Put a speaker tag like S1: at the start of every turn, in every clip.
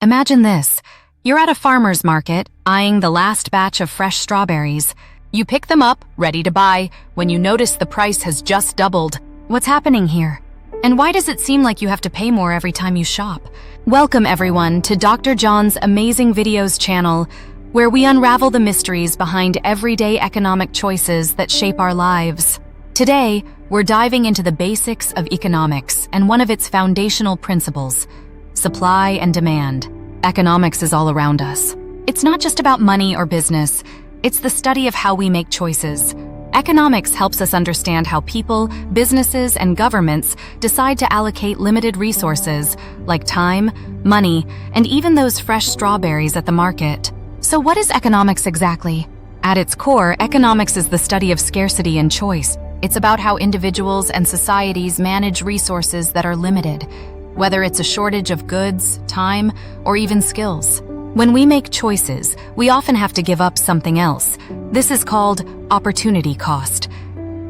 S1: Imagine this. You're at a farmer's market, eyeing the last batch of fresh strawberries. You pick them up, ready to buy, when you notice the price has just doubled. What's happening here? And why does it seem like you have to pay more every time you shop? Welcome everyone to Dr. John's Amazing Videos channel, where we unravel the mysteries behind everyday economic choices that shape our lives. Today, we're diving into the basics of economics and one of its foundational principles, supply and demand. Economics is all around us. It's not just about money or business, it's the study of how we make choices. Economics helps us understand how people, businesses, and governments decide to allocate limited resources, like time, money, and even those fresh strawberries at the market. So what is economics exactly? At its core, economics is the study of scarcity and choice. It's about how individuals and societies manage resources that are limited, whether it's a shortage of goods, time, or even skills. When we make choices, we often have to give up something else. This is called opportunity cost.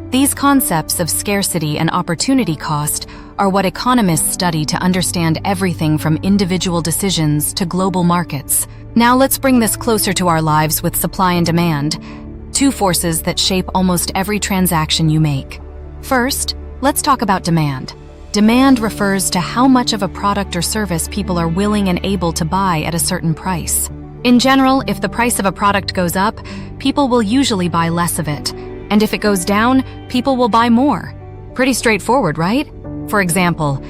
S1: These concepts of scarcity and opportunity cost are what economists study to understand everything from individual decisions to global markets. Now let's bring this closer to our lives with supply and demand, two forces that shape almost every transaction you make. First, let's talk about demand. Demand refers to how much of a product or service people are willing and able to buy at a certain price. In general, if the price of a product goes up, people will usually buy less of it. And if it goes down, people will buy more. Pretty straightforward, right? For example,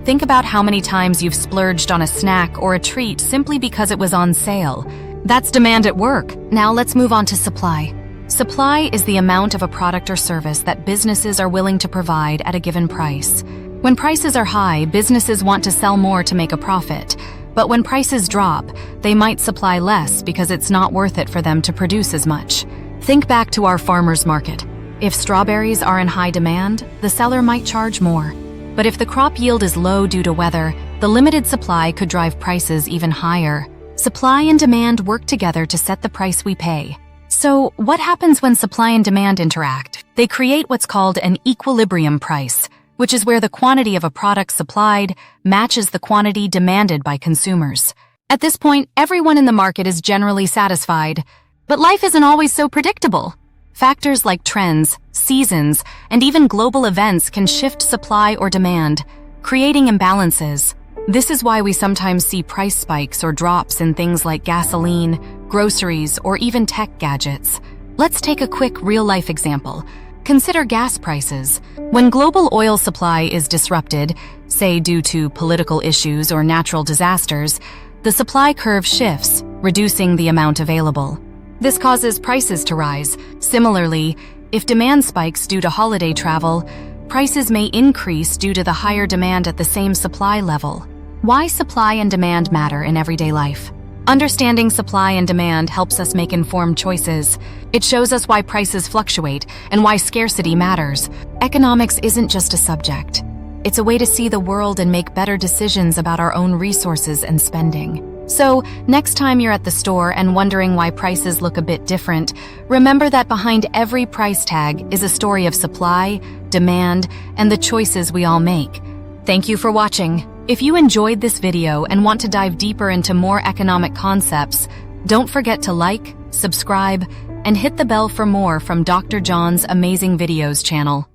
S1: think about how many times you've splurged on a snack or a treat simply because it was on sale. That's demand at work. Now let's move on to supply. Supply is the amount of a product or service that businesses are willing to provide at a given price. When prices are high, businesses want to sell more to make a profit. But when prices drop, they might supply less because it's not worth it for them to produce as much. Think back to our farmer's market. If strawberries are in high demand, the seller might charge more. But if the crop yield is low due to weather, the limited supply could drive prices even higher. Supply and demand work together to set the price we pay. So, what happens when supply and demand interact? They create what's called an equilibrium price, which is where the quantity of a product supplied matches the quantity demanded by consumers. At this point, everyone in the market is generally satisfied. But life isn't always so predictable. Factors like trends, seasons, and even global events can shift supply or demand, creating imbalances. This is why we sometimes see price spikes or drops in things like gasoline, groceries, or even tech gadgets. Let's take a quick real-life example. Consider gas prices. When global oil supply is disrupted, say due to political issues or natural disasters, the supply curve shifts, reducing the amount available. This causes prices to rise. Similarly, if demand spikes due to holiday travel, prices may increase due to the higher demand at the same supply level. Why supply and demand matter in everyday life? Understanding supply and demand helps us make informed choices. It shows us why prices fluctuate and why scarcity matters. Economics isn't just a subject. It's a way to see the world and make better decisions about our own resources and spending. So, next time you're at the store and wondering why prices look a bit different, remember that behind every price tag is a story of supply, demand, and the choices we all make. Thank you for watching. If you enjoyed this video and want to dive deeper into more economic concepts, don't forget to like, subscribe, and hit the bell for more from Dr. John's Amazing Videos channel.